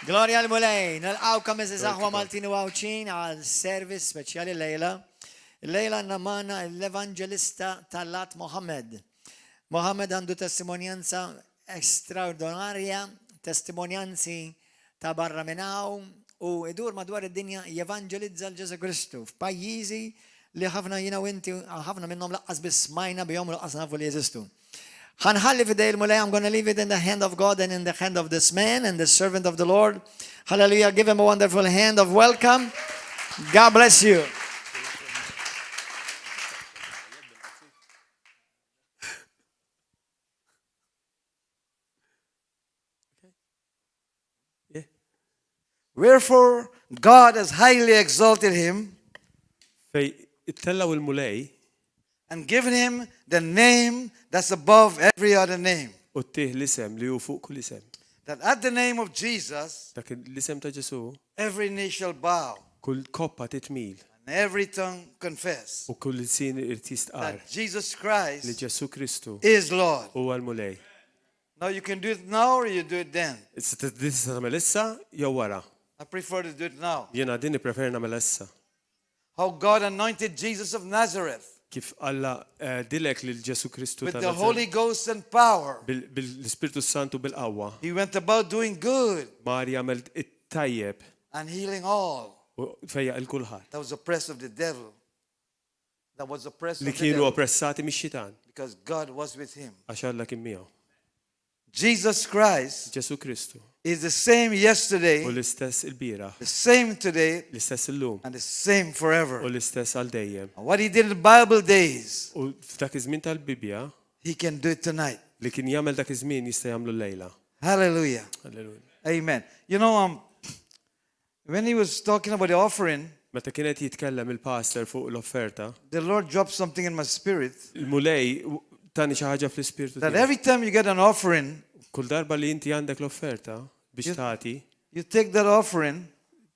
Gloria l-mulej, nal-għawka Mrs. Aħwa Maltini Wawċin għal service speċjali lejla. Lejla namana l-Evangelista Tallat Mohamed. Mohamed għandu testimonjanza straordinarja, testimonjanzi ta' barra minnaw u idur madwar id-dinja jevangelizza l-Ġesu Kristu f'pajjiżi li ħafna jina u inti ħafna minnhom laqqas biss smajna bihom laqqas nafu li jeżistu. Ħanħalli fidej il-mulej, I'm going to leave it in the hand of God and in the hand of this man and the servant of the Lord. Hallelujah. Give him a wonderful hand of welcome. God bless you. Wherefore God has highly exalted him Fej ittellaw il-mulej and given him the name that's above every other name. u ttih l-isem li hu fuq kull isem. That at the name of Jesus, Dak l-isem ta' Ġesu, every knee shall bow kull koppa titmil and every tongue confess u kull sin irid jistqar that Jesus li Christ Ġesu Kristu is Lord. huwa l-mulej. Now you can do it now or you do it then. Tista' tagħmel issa jew wara. I prefer to do it now. Jiena din nippreferi nagħmel issa. How God anointed Jesus of Nazareth Kif Alla dilek lil Ġesu Kristu with ta' the Holy Ghost and power. bil-Ispirtu Santu bil-qawwa. He went about doing good Mar jagħmel it-tajjeb and healing all u fejja il-kulħadd that was oppressed of the devil. That was oppressed li of the kienu devil oppressati mix-xitan because God was with him. għax Alla kien miegħu. Jesus Christ Ġesu Kristu is the same yesterday, u l-istess il-bieraħ, the same today, l-istess illum and the same u forever. l-istess għal dejjem. And what he did in the Bible days, U f'dak iż-żmien tal-Bibja he can do it tonight. li kien jagħmel dak iż-żmien jista' jagħmlu lejla. Hallelujah. Alleluja. Amen. You know, when he was talking about the offering, Meta kienet jitkellem il-pastor fuq l-offerta, the Lord dropped something in my spirit il-mulej tani xi ħaġa fl-ispirtu that tiegħu. every time you get an offering, Kull darba li inti għandek l-offerta biex tagħti, you take that offering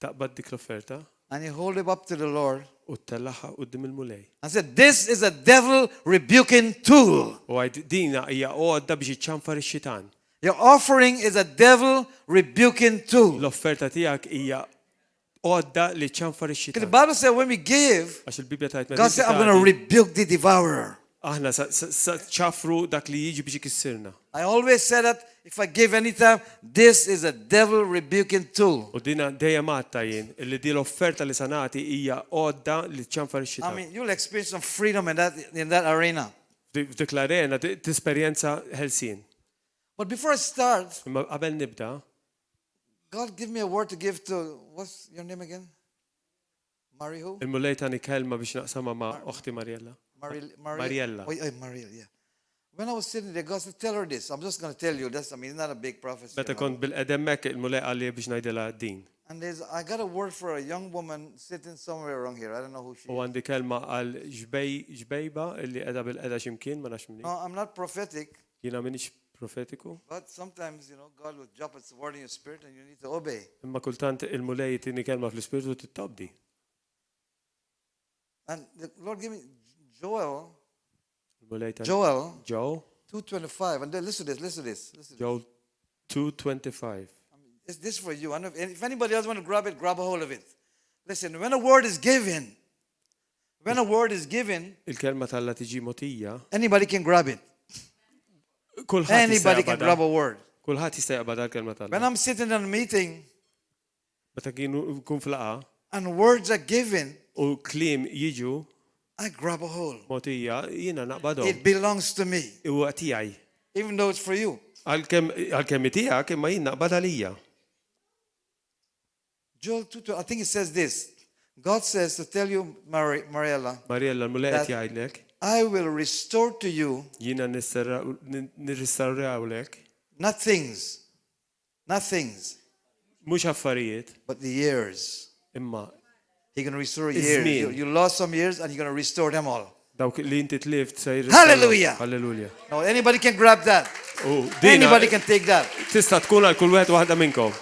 taqbad dik l-offerta and you hold it up to the Lord u tellaħħa quddiem il-mulej. and said, "This is a devil rebuking tool." U għajd dina hija għodda biex iċċanfar ix-xitan. Your offering is a devil rebuking tool. L-offerta tiegħek hija għodda li ċċanfar Because the ix-xitan. Bible said when we give, Għax il-Bibja tajt God said, "I'm going to rebuke the devourer." aħna ċafru dak li jiġi biex ikissirna. I always say that if I give anytime, this is a devil rebuking tool. U dina dejjem għatta jien li di l-offerta li sanati hija għodda li ċċanfar I ix-xitan. mean, you'll experience some freedom in that arena. Dik l-arena tisperjenza ħelsien. But before I start, Imma qabel nibda, God give me a word to give to, what's your name again? Marihu? il-mulej tani kelma biex naqsama ma' oħti Mariella. Mariella. Oh, Mariella, yeah. When I was sitting there, God said, "Tell her this." I'm just going to tell you this. I mean, it's not a big prophecy. Meta kont bil-qedemmek il-mulej għalli biex ngħidilha din. And I got a word for a young woman sitting somewhere around here. I don't know who she U is. għandi kelma għal ġbejba illi qiegħda bil-qeda x'imkien ma nafx minni. No, I'm not prophetic, Jiena m'iniex profetiku, but sometimes, God will drop a word in your spirit and you need to obey. imma kultant il-mulej tini kelma fl-ispirtu tittabdi. And the Lord gave me Joel Il-mulej tani. Joel Joe 2:25. And then listen to this. Joe 2:25. It's this for you. And if anybody else want to grab it, grab a hold of it. Listen, when a word is given, Il-kelma tal-la tiġi motija, anybody can grab it. kulħadd Anybody can grab a word. Kulħadd jista' jaqbad l-kelma tal-la. When I'm sitting in a meeting Meta kienu kun flaqa and words are given, u kliem jiġu I grab a hold. motija, jiena naqbadhom. It belongs to me, Huwa tiegħi. even though it's for you. Għal-kemm tiegħek imma jien naqbad għalija. Joel 2:12, I think it says this. God says to tell you, Mariella, Mariella, l-mulej That- qed jgħidlek, I will restore to you jiena nirristawrawlek, not things, mhux affarijiet, but the years. imma He's going to restore It's years. me. You lost some years and he's going to restore them all. dawk li inti tlift se Hallelujah. Halleluja. Now, anybody can grab that. U dina Anybody can take that. tista' tkun għal kull wieħed waħda minnkom.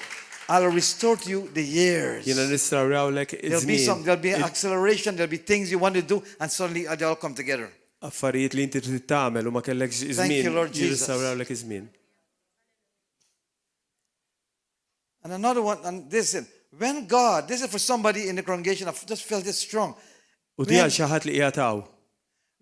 I'll restore to you the years. Jiena nirristawrawlek There'll be acceleration, there'll be things you want to do, and suddenly they all come together. affarijiet li inti trid tagħmel u ma kellekx Thank you, żmien Lord Jesus. jirristawrawlek iż-żmien. And another one, and this is, when God, this is for somebody in the congregation, I just felt it strong. U di għal xi ħadd li qiegħataw.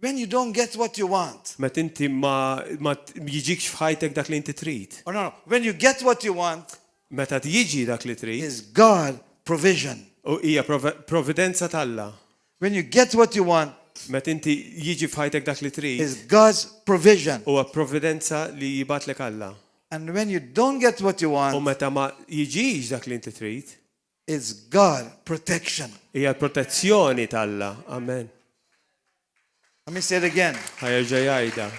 When you don't get what you want, Meta inti ma jiġikx f'ħajtek dak li inti trid. or no, when you get what you want, Meta jiġi dak li trid, is God provision. u hija providenza talla. When you get what you want, Meta inti jiġi f'ħajtek dak li trid, is God's provision. huwa providenza li jibatlek Alla. And when you don't get what you U want, meta ma jiġix dak li inti trid, is God protection. hija protezzjoni talla. Amen. Let me say it again. Ħajerġa' jgħidha.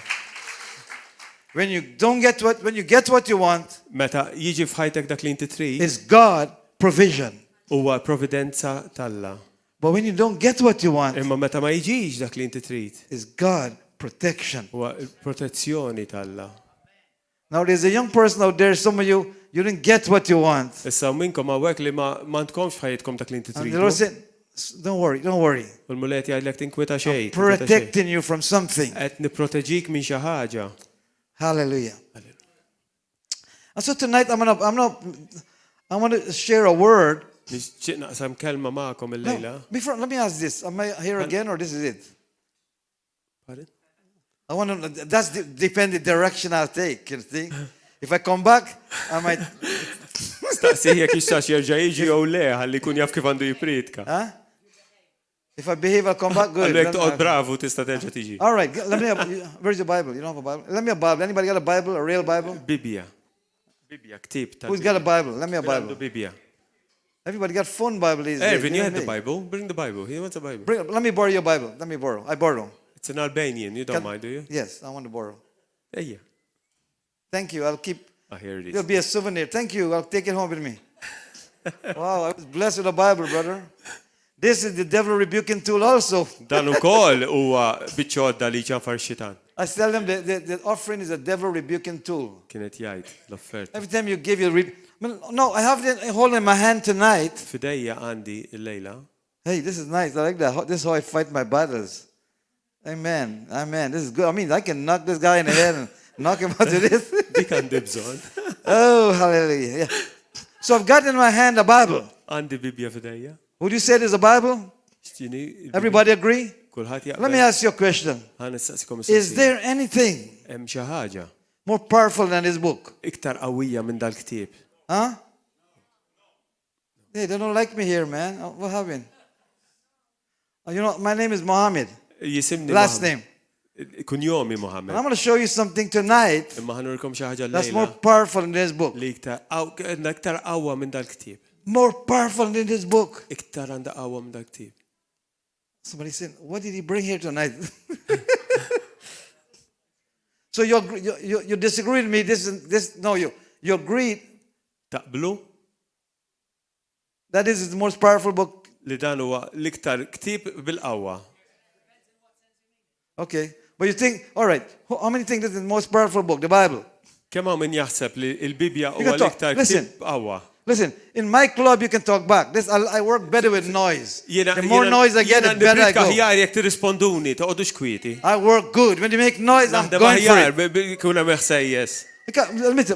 When you get what you want, Meta jiġi f'ħajtek dak li inti trid, is God provision. huwa providenza talla. But when you don't get what you want, Imma meta ma jiġix dak li inti trid, is God protection. huwa protezzjoni talla. Now there's a young person out there, some of you didn't get what you want. Issa minnkom hawnhekk li ma tkomx f'ħajtkom dak li inti And trid. the Lord said, don't worry. U l-mulet jgħidlek tinkweta xejn. Protecting you from something. Qed nipproteġik minn xi ħaġa. Hallelujah. And so tonight I want to share a word. Nixtieq naqsam kelma magħkom illejla. No, before, let me ask this. Am I here again or this is it? Pardon? I want to, that's depend the direction I'll take, you see? If I come back, I might, Staqsi jekk jistax jerġa' jiġi jew le ħalli jkun jaf kif għandu jipritka. huh? If I behave, I'll come back. Good. Għallu jekk toqgħod bravu tista' terġa' tiġi. All right. Let me have, where's your Bible? You don't have a Bible? Let me have a Bible. Anybody got a Bible? A real Bible? Bibja. Bibja ktib ta' Who's got a Bible? Let me have a għandu Bible. Bibja. Everybody got phone Bible these days. Ervin, you had me. the Bible. Bring the Bible. He wants a Bible. Let me borrow your Bible. Let me borrow. I borrow. It's an Albanian. You don't mind, do you? Yes, I want to borrow. Ejja. Thank you. I'll keep. Ah, here it It'll is. be a souvenir. Thank you. I'll take it home with me. Wow, I was blessed with a Bible, brother. This is the devil rebuking tool also. Dan ukoll huwa biċċodda li ċanfar xitan. I tell them the offering is a devil rebuking tool. Kienet jgħid l-offerta. Every time you give, no, I have it holding in my hand tonight. Fidejja għandi l-lejla. Hey, this is nice. I like that. This is how I fight my battles. Amen. Amen. This is good. I mean, I can knock this guy in the head and knock him out to this. Dik għandi bżonn. Oh, hallelujah. Yeah. So I've got in my hand a Bible. Għandi Bibja fidejja. Would you say there's a Bible? X'tieni? Everybody agree? Kulħadd jaqbel. Let me ask you a question. Ħanistaqsikom Is there anything hemm xi ħaġa more powerful than this book? iktar qawwija minn dal-ktieb? Huh? Hey, they don't like me here, man. Oh, what happened? Oh, you know, my name is Mohamed. Jisimni Last Mohamed. name. Kunjomi And Mohamed. I'm going to show you something tonight Imma ħanurkom xi ħaġa that's more l-lejla powerful than this book. li iktar qawwa minn dal-ktieb. More powerful than this book. Iktar għandha qawwa minn dal-ktieb. Somebody said, what did he bring here tonight? So you disagree with me. You agree Taqblu that this is the most powerful book. li dan huwa l-iktar ktieb bil-qawwa. Okay. But you think, all right, how many think this is the most powerful book? The Bible. Kemm hawn min jaħseb li l-Bibja You huwa can talk. l-iktar Listen. ktieb qawwa. Listen, in my club you can talk back. I work better with noise. The more noise I get, the better I go. Ħjar jekk tirrisponduni, toqgħodux kwieti. I work good. When you make noise, I'm Naħdem going for aħjar it. kun hemm ħsejjes.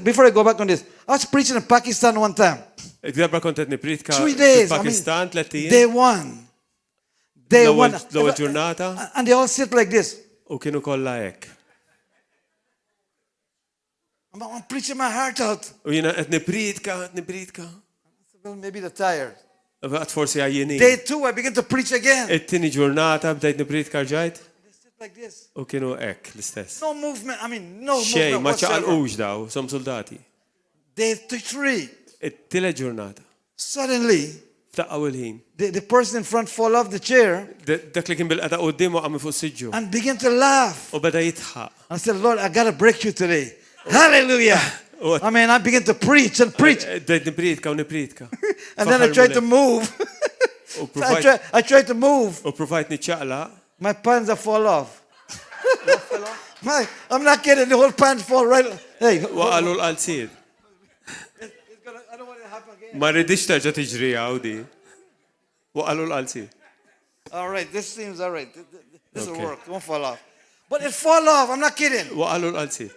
Before I go back on this, I was preaching in Pakistan one time. Dabra kont qed nipritka 3 days. I mean, Pakistan 3 day one. Day one. L-ewwel ġurnata And they all sit like this. u kienu kollha hekk. I'm preaching my heart out. U jiena qed nipritka. Well, maybe they're tired. Għad forsi għajjini. Day 2, I begin to preach again. It-tieni ġurnata bdejt nipritka rġajt They sit like this. u kienu hekk l-istess. No movement. I mean, no Xej, movement ma whatsoever. ċaqalqux daw, som soldati. Day 3, It-tielet ġurnata. suddenly, Ftaqqaw il-ħin. the person in front fall off the chair Dak li kien bil-qada quddiemu għam fuq siġġu. and begin to laugh. U beda jitħaq. I said, Lord, I got to break you today. Hallelujah. I mean, I begin to preach and preach. Bdejt nipritka u nipritka. And then I tried to move. U I tried to move. provajt niċċaqla. My pants are fall off. I'm not kidding. The whole pants fall right. Hey, Waqalu l-qalzir. I don't want it to happen again. Ma rridix terġa' tiġri għawdi. Waqalu l-qalzir. All right, this seems all right. This will Okay. work. It won't fall off. But it fall off. I'm not kidding. Waqalu l-qalzir.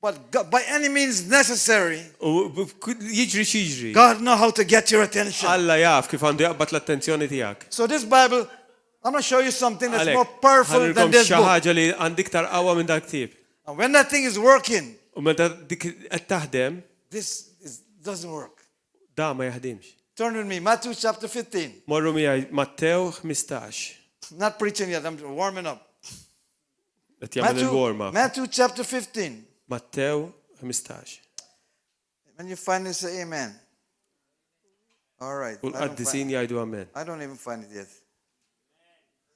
But God, by any means necessary, U jiġri xiġri. God knows how to get your attention. Alla jaf kif għandu jaqbad l-attenzjoni tiegħek. So this Bible, I'm going to show you something that's Għalhekk, more powerful than ħanilkom this xi book. ħaġa li għandi iktar qawwa minn dak ktieb. And when that thing is working, U meta dik qed taħdem, doesn't work. da ma jaħdimx. Turn with me, Matthew chapter 15. Morru miegħi Mattew 15. Not preaching yet, I'm warming up. Qed jagħmel il-warm-up. Matthew chapter 15. Mattew 15. When you find it, say amen. All right. U l-qaddisin jgħidu amen. I don't even find it yet.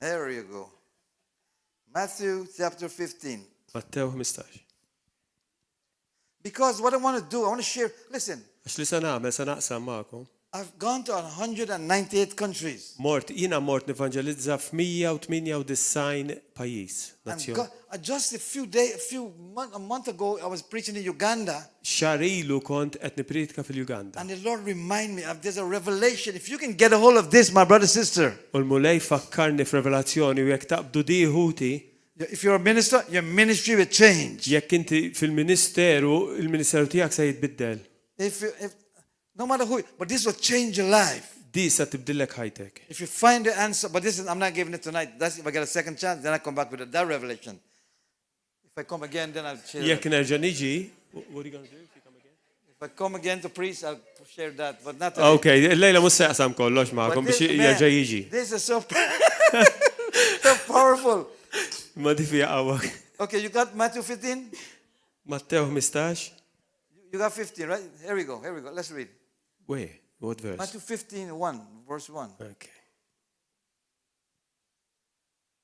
There you go. Matthew chapter 15. Mattew 15. Because what I want to do, I want to share, listen, Għax li sa nagħmel sa naqsam magħkom. I've gone to 198 countries. Jiena mort nivanġelizza f'198 pajjiż, And nazzjon. God, just a month ago, I was preaching in Uganda, Xahar ilu kont qed nipritka fil-Uganda. and the Lord reminded me of there's a revelation. If you can get a hold of this, my brother, sister, U l-mulej fakkarni f'revelazzjoni u jekk taqbdu diħuti, if you're a minister, your ministry will change. jekk inti fil-ministeru, il-ministeru tiegħek se jitbiddel. If no matter who, but this will change your life. Di sa tibdillek ħajtek. If you find the answer, but this is, I'm not giving it tonight. That's if I get a second chance, then I come back with that revelation. If I come again, then I'll share Jekk that. nerġa' niġi, what are you going to do if you come again? If I come again to preach, I'll share that, but not today. Okay, il-lejla mhux se jaqsam kollox magħkom But biex man, jerġa' jiġi. this is so, so powerful. Ma di fija qawwa. Okay, you got Matthew 15? Mattew 15. You got 15, right? Here we go. Let's read. Wait, what verse? Matthew 15, verse 1. Okay,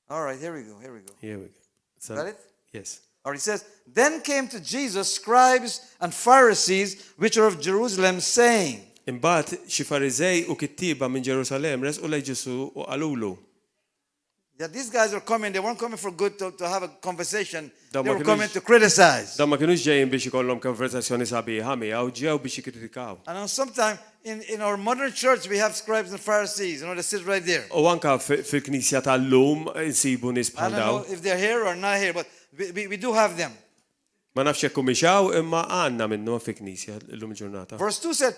All right, here we go. here we go. So, Got it? Yes. Or it says, then came to Jesus scribes and Pharisees, which are of Jerusalem, saying, Imbagħad xi Fariżej u kittiba minn Ġerusalemm resqu lejn Ġesu u qalulu. yeah, these guys are coming. They weren't coming for good to have a conversation. They Dama were kienux- coming to criticize. Dan ma kinux ġejjin biex ikollhom konversazzjoni sabiħa miegħu, ġew biex jikkritikaw. And sometimes in our modern church, we have scribes and Pharisees. You know, they sit right there. U anka fil-Knisja tal-lum insibu nies I bħal don't know dawn. if they're here or not here, but we do have them. Ma nafx jekk kumixaw imma għandna minnu fil-Knisja llum il-ġurnata. Verse 2 said,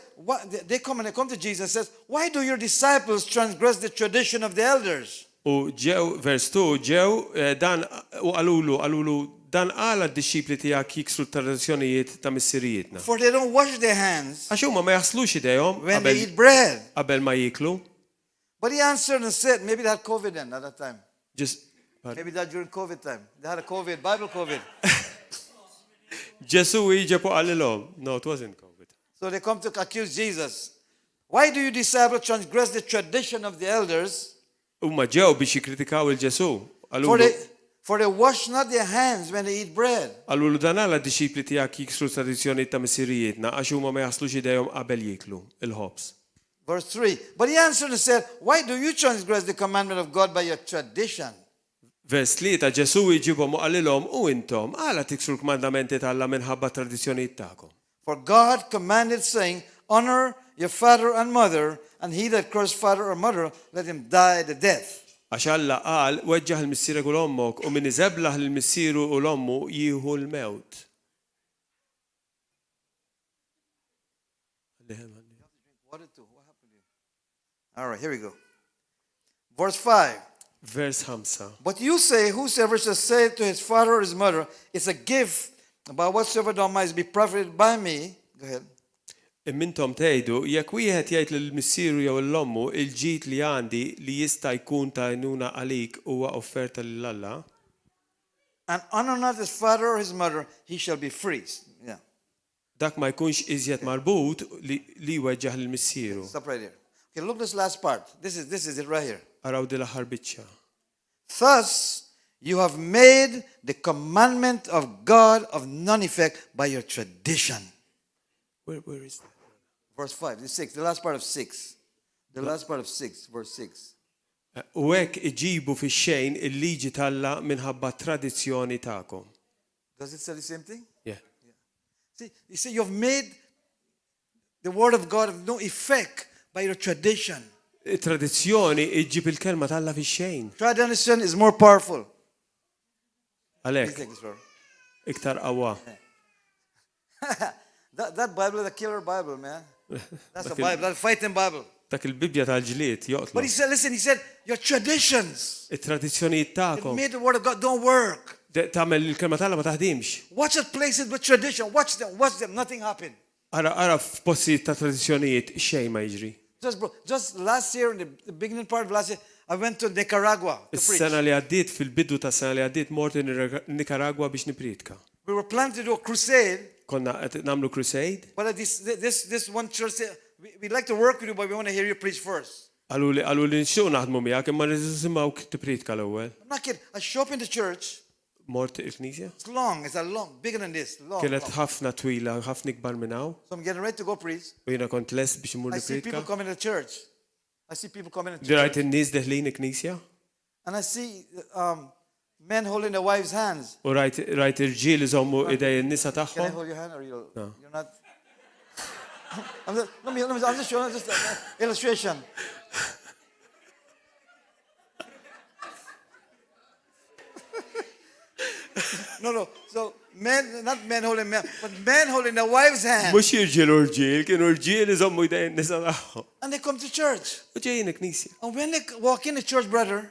they come to Jesus and says, why do your disciples transgress the tradition of the elders? U ġew vers 2 ġew dan u qalulu dan qala d-dixxipli tiegħek jiksru t-tradizzjonijiet ta' missirijietna. For they don't wash their hands Għax huma ma jaħslux idejhom when they eat bread. qabel ma jiklu. But he answered and said, maybe they had COVID then at that time. Just Maybe that during COVID time. They had a COVID, Bible COVID. Ġesu iġepu qalilhom. No, it wasn't COVID. So they come to accuse Jesus. Why do you disciples transgress the tradition of the elders? Huma ġew biex jikkritikaw il-Ġesu. For they wash not their hands when they eat bread. Għallulu dan għala d-dixxipli tiegħek jiksru tradizzjonijiet ta' missirijietna għax huma ma jaħslux idejhom qabel jiklu il-ħobs. Verse 3. But he answered and said, why do you transgress the commandment of God by your tradition? Vers 3 Ġesu jġibhom u qalilhom u intom għala tiksru l-kmandamenti tal-Alla minħabba tradizzjonijiet tagħkom. For God commanded, saying, honor your father and mother, and he that curses father or mother, let him die the death. Għax Alla qal weġġaħ il-missierek u l-ommok u min iżeblaħ lill-missieru u l-ommu jieħu l-mewt. All right, here we go. Verse 5. Vers 5. But you say, whosoever shall say to his father or his mother, it's a gift, but whatsoever thou mightst be profited by me. Go ahead. Immintom tgħidu jekk wieħed jgħid lill-missieru jew l-ommu il-ġid li għandi li jista' jkun ta' għajnuna għalik huwa offerta lil Alla. And honor not his father or his mother, he shall be free. Yeah. Dak ma jkunx iżjed marbut li weġġaħ lill-missieru. Stop right here. Okay, look this last part. This is it right here. Araw di l-aħħar biċċa. Thus, you have made the commandment of God of none effect by your tradition. Where is that? Verse 5, the 6, the last part of 6. The last part of 6, verse 6. U hekk iġibu fix-xejn il-liġi tal-Alla minħabba tradizzjoni tagħkom. Does it say the same thing? Yeah. See, you see, you've made the word of God of no effect by your tradition. Tradizzjoni iġib il-kelma tal-Alla fix-xejn. Tradition is more powerful. Please Għalhekk take this, Lord. iktar qawwa. That Bible is a killer Bible, man. That's a Bible. That's a fighting Bible. Dak il-Bibja tal-ġlied But joqtlu. he said, listen, he said, your traditions It-tradizzjonijiet that tagħkom made the word of God don't work. tagħmel il-kelma tagħla ma taħdimx. Watch at places with tradition. Watch them. Nothing happened. Ara f'postijiet ta' tradizzjonijiet xejn ma jiġri. Just last year, in the beginning part of last year, I went to Nicaragua to preach. Is-sena li għaddiet fil-bidu ta' sena li għaddiet mort Nicaragua biex nipritka. We were planning to do a crusade, Konna qed nagħmlu crusade. but this one church said, we'd like to work with you, but we want to hear you preach first. Għallu li nxu naħdmu miegħek imma nisimgħu tipritka l-ewwel. I'm not kidding. I show up in the church. Mort il-Knisja. It's long. It's bigger than this. Long. Kienet ħafna twila, ħafna ikbar minn hawn. So I'm getting ready to go preach. U jiena kont lest biex imur I see people nipritka. coming to church. I see people coming to Dirajt church. in-nies deħlin il-Knisja. And I see men holding their wives' hands. U rajt irġiel iżommu idej in-nisa Can I tagħhom. hold your hand or you're No. not? I'm just showing just an illustration. No. So not men holding men, but men holding their wives' hands. Mhux irġiel u rġiel, kienu rġiel iżommu idej in-nisa tagħhom. And they come to church. U ġejjin il-Knisja. And when they walk in the church, brother,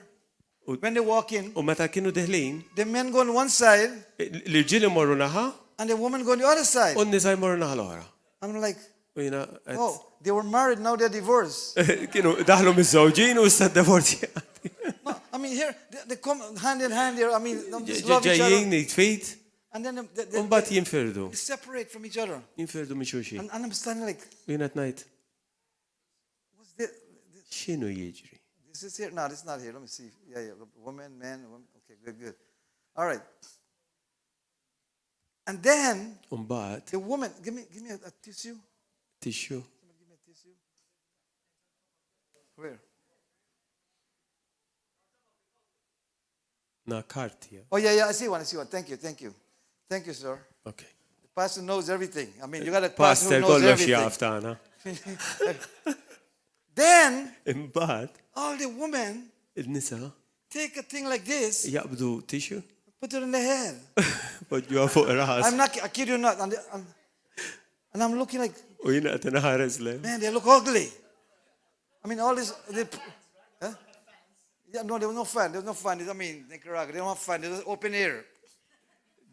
when they walk in, U meta kienu deħlin, the men go on one side l-irġiel imorru naħa and the women go on the other side. u n-nisa jmorru naħa l-oħra. I'm like, U jiena oh, they were married, now they're divorced. kienu daħlu miż-żewġin u issa divorzjati. No, I mean, here, they come hand in hand here. I mean, they just love each Ġejjin other. jitfit, And then u mbagħad jinfirdu. they separate from each other. Jinfirdu minn xulxin. And I'm standing like, U jiena qed ngħid, what's this? x'inhu jiġri? This is here? No, this is not here. Let me see. Yeah. Woman, man, woman. Okay, good. All right. And then U mbagħad the woman, give me a tissue. tixxu. Somebody give me a tissue. Where? Na karti. Oh, yeah, I see one. Thank you, sir. Okay. The pastor knows everything. I mean, you got a pastor Pastor who knows kollox everything. jaf tagħna. Then Imbagħad all the women il-nisa take a thing like this, jaqbdu tixxu, put it in the head. poġġuha fuq ir-raħas. I kid you not. And I'm looking like, U jiena qed inħares le. man, they look ugly. I mean, all this. Huh? Yeah, no, there was no fun. I mean, Nicaragua, they don't have fun. There's open air.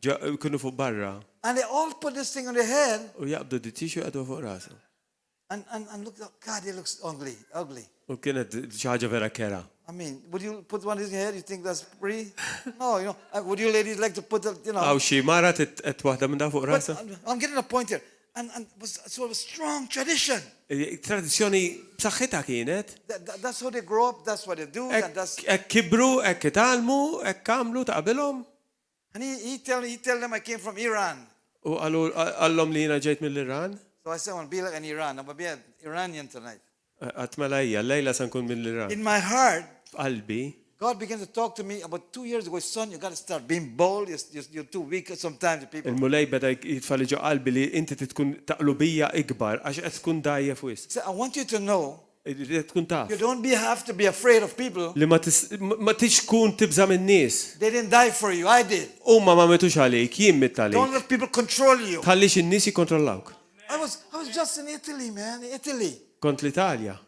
Kienu fuq barra And they all put this thing on their head u jaqbdu di tixxu qegħdu fuq rashom. and look, God, it looks ugly. U kienet xi ħaġa vera kera. I mean, would you put one in your head? You think that's pretty? No, would you ladies like to put, Għaw xi mara qed waħda minn da fuq But rashha. I'm getting a point here. And was sort of a strong tradition. Tradizzjoni b'saħħitha kienet. That's how they grow up. That's what they do. And that's. Hekk kibru, hekk italmu, hekk għamlu ta' qabilhom. And he tell them I came from Iran. U għallhom li jiena ġejt mill-Iran. So I said, I want to be like an Iran. I'm going to be an Iranian tonight. Għatmela hija, lejla se nkun mill-Iran. In my heart, Qalbi, God began to talk to me about 2 years ago. Son, you got to start being bold. You're too weak sometimes, people. il-mulej beda jitfalli ġo qalbi li inti tkun taqlubija ikbar, għax qed tkun dajjef wis. So I want you to know, Tkun taf. you don't have to be afraid of people. Li ma tix kun tibża minn nies. They didn't die for you. I did. Huma ma metux għalik, jien mit Don't għalik. let people control you. Tħallix in-nies jikkontrollawk. I was just in Italy, man. Italy. Kont l-Italja.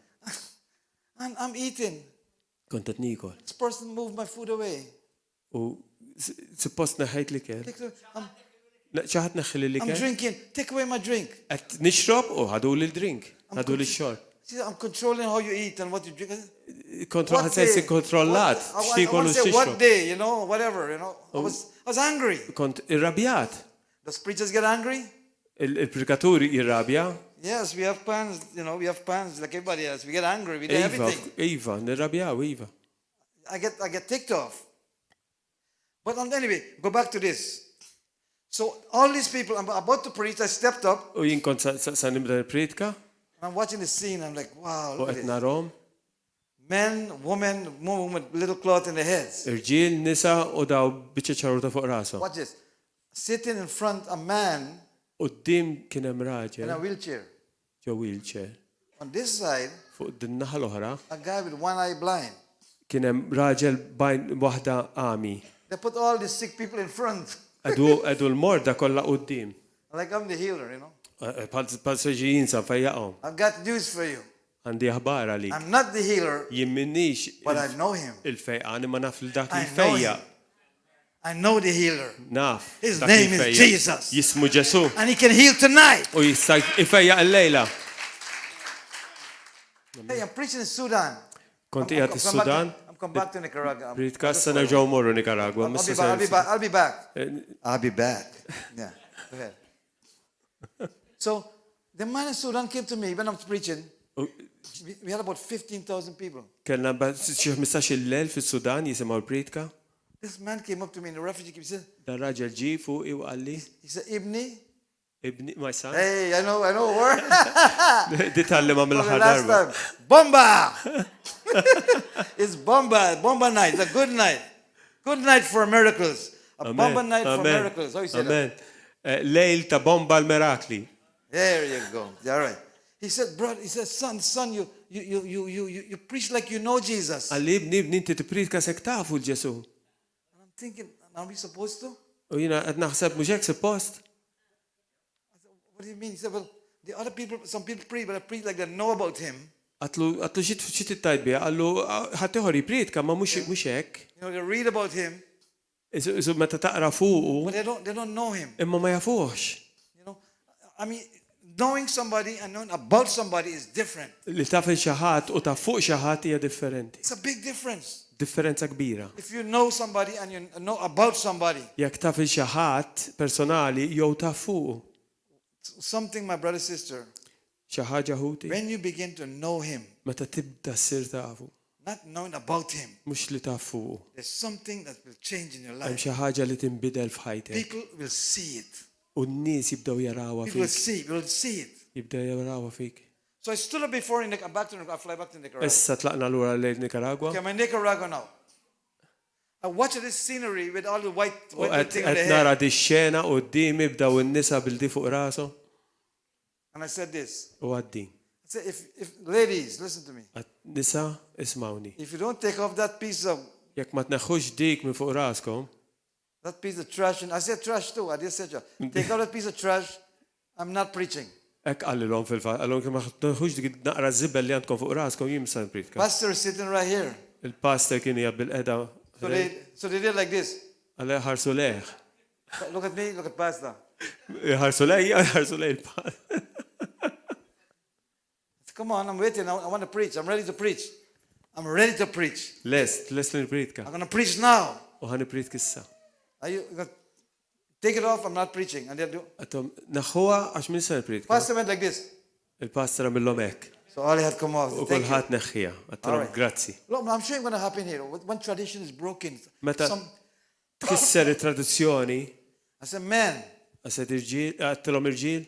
And I'm eating. Kont qed nikol. This person moved my food away. U suppost neħħejt li kell. I'm ċaħat neħħi li kell. drinking. Take away my drink. Qed nixrob u ħadu li l-drink. Ħadu li x-xorb. See, I'm controlling how you eat and what you drink. Ħad sejsi kontrollat. I want to say what day, whatever, I was angry. Kont irrabjat. Does preachers get angry? Il-predikaturi irrabja. Yes, we have plans, we have plans like everybody else. We get angry, we do everything. Iva, nirrabjaw, Iva. I get ticked off. But anyway, go back to this. So all these people, I'm about to preach, I stepped up, U jien kont sa nibda nipredika, and I'm watching the scene, I'm like, wow, u look at qed this. narhom, Men, women with little cloth in their heads. irġiel, nisa u daw biċċa ċaruta fuq rashom. Watch this. Sitting in front, a man Qudiem kien hemm in raġel a wheelchair. ġo wheelchair. On this side, Fuq din-naħa l-oħra a guy with one eye blind. kien hemm raġel bajn waħda għami. They put all these sick people in front. Għedu l-morda kollha quddiem. Like I'm the healer, you know. Pal soġijin sa fejjaqom. I've got news for you. Għandi ħbar għalik. I'm not the healer, Jimminix but I know him. il-fejqani ma naf l-dak I li know fejja. him. I know the healer. Naf. His dak li name is fejja. Jesus. Jismu Ġesu. And he can heal tonight. U jista' ifejja l-lejla. Hey, I'm preaching in Sudan. Konti għat il-Sudan. I'm come back to Nicaragua. Rrit kassa nerġaw morru Nicaragua. I'll be back. I'll be back. I'll be back. Yeah. Go ahead. So the man in Sudan came to me when I'm preaching. We had about 15,000 people. Kellna xi 15,000 fis-Sudan jisimgħu l-pritka. This man came up to me in the refugee camp. He said, Dar-raġel ġi fuqi u qalli. he said, Ibni. Ibni, my son. Hey, I know a word. Di tallima For the mill-ħar last darba. time. Bomba! It's bomba. Bomba night. It's a good night. Good night for miracles. A bomba night for miracles. How you say that? Amen. Lejl ta' bomba l-mirakli. There you go. All right. He said, brother, he said, son, you preach like you know Jesus. And Għalli ibni inti tipritka sek tafu l-Ġesu. I'm thinking, are we supposed to? U jina għad naħseb mux hekk suppost. What do you mean? He said, well, the other people, some people preach, but I preach like they know about him. Għatlu xit tittajt bija, għallu ħattiħor jipritka ma mux hekk. You know, they read about him, Isu meta taqra fuqu, but they don't know him. imma ma jafux. You know, I mean, knowing somebody and knowing about somebody is different. Li taf il-xaħat u taf fuq xaħat hija differenti. It's a big difference. Differenza kbira. If you know somebody and you know about somebody. Jekk taf il-xaħat personali jew taf fuqu. Something, my brother, sister, Xi ħaġa ħuti. when you begin to know him, Meta tibda ssir tafu. not knowing about him, Mux li taf fuqu. there's something that will change in your Hemm life. xi ħaġa li tinbidel f'ħajtek. People will see it. U n-nies jibdew jarawha People will fik. see it. Jibdew jarawha fik. So I stood up before in I'm back to I fly back to Nicaragua. Issa tlaqna lura lejn Nicaragua. Okay, I'm in Nicaragua now. I watch this scenery with all the white U thing on the qed nara hair. di xena qudiemi bdew in-nisa bildi fuq rashom And I said this. u għaddin. I said, if ladies, listen to me. Nisa ismawni. If you don't take off that piece of Jekk ma tneħħux dik minn fuq raskom, trash, and I said trash too. I just said, take out that piece of trash. I'm not preaching. hekk qallilhom fil-fatt, għallhom kemm ma tneħħux dik naqra żibel li għandkom fuq raskom jien msa npritka. Pastor is sitting right here. Il-pastor kien hija bil-qeda So they did like this. għalej ħarsu leħ. Look at me, look at Pastor. Ħarsu lejja, ħarsu lej il-pastor. Come on, I'm waiting. I want to preach. I'm ready to preach. I'm ready to preach. Lest li npritka. I'm going to preach now. U ħan niprit kissa. Are you going to take it off? I'm not preaching. And they'll do. Għatom, naħħuha għax min se npritka. Pastor went like this. Il-pastor għamillhom hekk. So all he had come off. U Thank you. kulħadd neħħija. Għattom, Alright. grazzi. Look, I'm sure it's going to happen here. When tradition is broken. Meta tkisser it-tradizzjoni, I said, man, għaset irġil, għattilhom irġil,